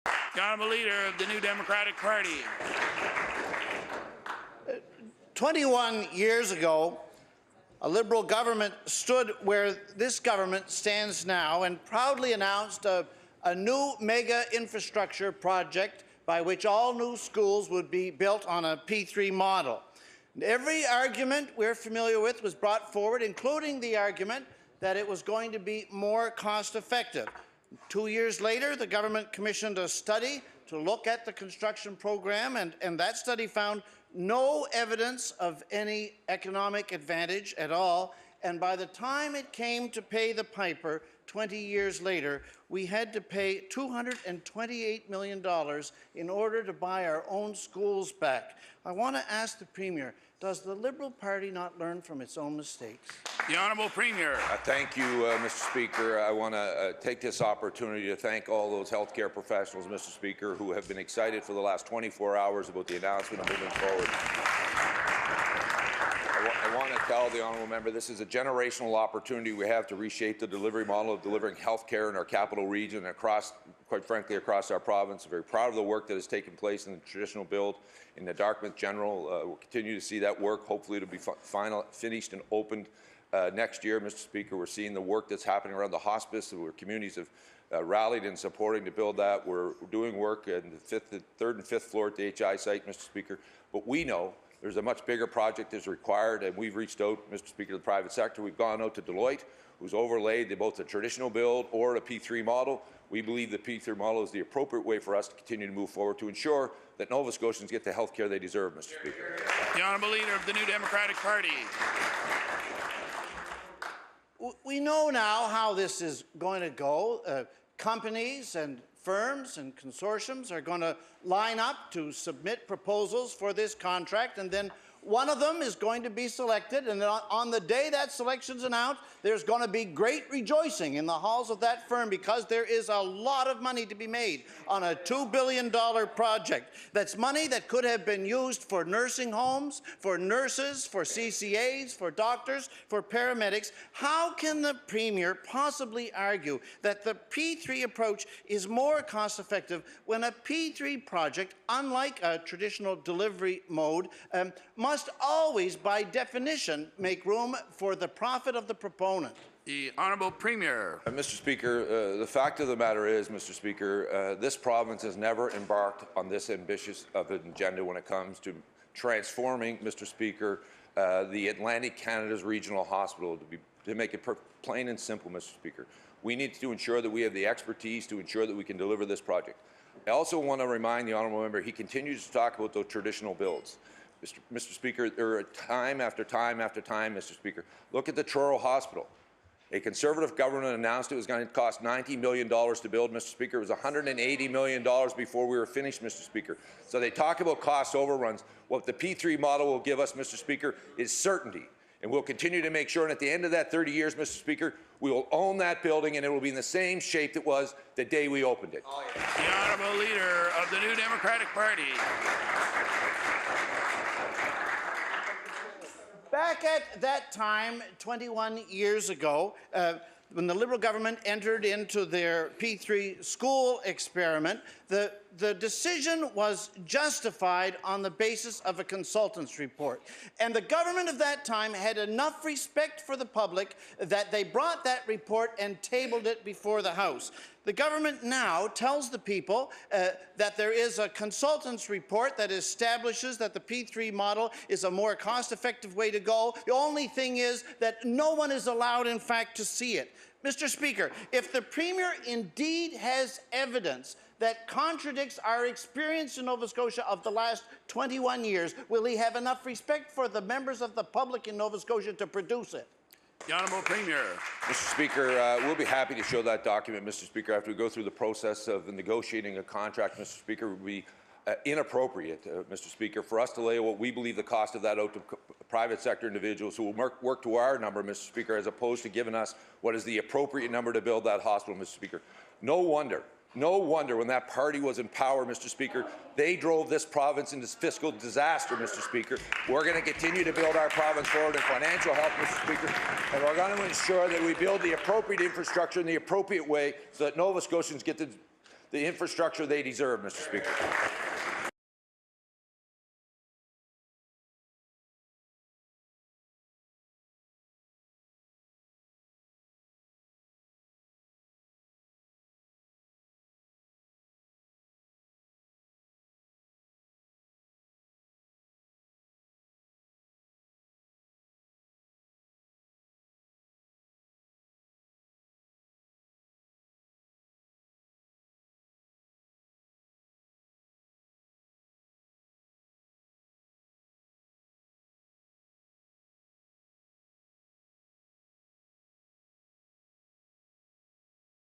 The Honourable Leader of the New Democratic Party. 21 years ago, a Liberal government stood where this government stands now and proudly announced a new mega infrastructure project by which all new schools would be built on a P3 model. And every argument we're familiar with was brought forward, including the argument that it was going to be more cost-effective. 2 years later, the government commissioned a study to look at the construction program, and that study found no evidence of any economic advantage at all. And by the time it came to pay the piper 20 years later, we had to pay $228 million in order to buy our own schools back. I want to ask the Premier, does the Liberal Party not learn from its own mistakes? The Honourable Premier. Thank you, Mr. Speaker. I want to take this opportunity to thank all those healthcare professionals, Mr. Speaker, who have been excited for the last 24 hours about the announcement of moving forward. I want to tell the honourable member this is a generational opportunity we have to reshape the delivery model of delivering health care in our capital region and across, quite frankly, across our province. I'm very proud of the work that has taken place in the traditional build in the Dartmouth General. We'll continue to see that work. Hopefully it'll be finished and opened next year, Mr. Speaker. We're seeing the work that's happening around the hospice, where communities have rallied in supporting to build that. We're doing work in the third and fifth floor at the HI site, Mr. Speaker. But we know there's a much bigger project that's required, and we've reached out, Mr. Speaker, to the private sector. We've gone out to Deloitte, who's overlaid both the traditional build or a P3 model. We believe the P3 model is the appropriate way for us to continue to move forward to ensure that Nova Scotians get the health care they deserve, Mr. Speaker. The Honourable Leader of the New Democratic Party. We know now how this is going to go. Companies and firms and consortiums are going to line up to submit proposals for this contract, and then one of them is going to be selected, and on the day that selection's announced, there's going to be great rejoicing in the halls of that firm, because there is a lot of money to be made on a $2 billion project. That's money that could have been used for nursing homes, for nurses, for CCAs, for doctors, for paramedics. How can the Premier possibly argue that the P3 approach is more cost-effective when a P3 project, unlike a traditional delivery mode, must always, by definition, make room for the profit of the proponent? The Honourable Premier. Mr. Speaker, the fact of the matter is, Mr. Speaker, this province has never embarked on this ambitious of an agenda when it comes to transforming, Mr. Speaker, the Atlantic Canada's regional hospital. To make it plain and simple, Mr. Speaker, we need to ensure that we have the expertise to ensure that we can deliver this project. I also want to remind the honourable member he continues to talk about those traditional builds. Mr. Speaker, there are time after time after time, Mr. Speaker. Look at the Truro Hospital. A Conservative government announced it was going to cost $90 million to build, Mr. Speaker. It was $180 million before we were finished, Mr. Speaker. So they talk about cost overruns. What the P3 model will give us, Mr. Speaker, is certainty. And we'll continue to make sure, and at the end of that 30 years, Mr. Speaker, we will own that building, and it will be in the same shape it was the day we opened it. The Honourable Leader of the New Democratic Party. Back at that time, 21 years ago, when the Liberal government entered into their P3 school experiment, the decision was justified on the basis of a consultant's report. And the government of that time had enough respect for the public that they brought that report and tabled it before the House. The government now tells the people that there is a consultant's report that establishes that the P3 model is a more cost-effective way to go. The only thing is that no one is allowed, in fact, to see it. Mr. Speaker, if the Premier indeed has evidence that contradicts our experience in Nova Scotia of the last 21 years, will he have enough respect for the members of the public in Nova Scotia to produce it? The Honourable Premier. Mr. Speaker, we'll be happy to show that document, Mr. Speaker, after we go through the process of negotiating a contract. Mr. Speaker, it would be inappropriate, Mr. Speaker, for us to lay what we believe the cost of that out to private sector individuals who will work to our number, Mr. Speaker, as opposed to giving us what is the appropriate number to build that hospital, Mr. Speaker. No wonder when that party was in power, Mr. Speaker, they drove this province into fiscal disaster, Mr. Speaker. We're going to continue to build our province forward in financial health, Mr. Speaker, and we're going to ensure that we build the appropriate infrastructure in the appropriate way so that Nova Scotians get the infrastructure they deserve, Mr. Speaker.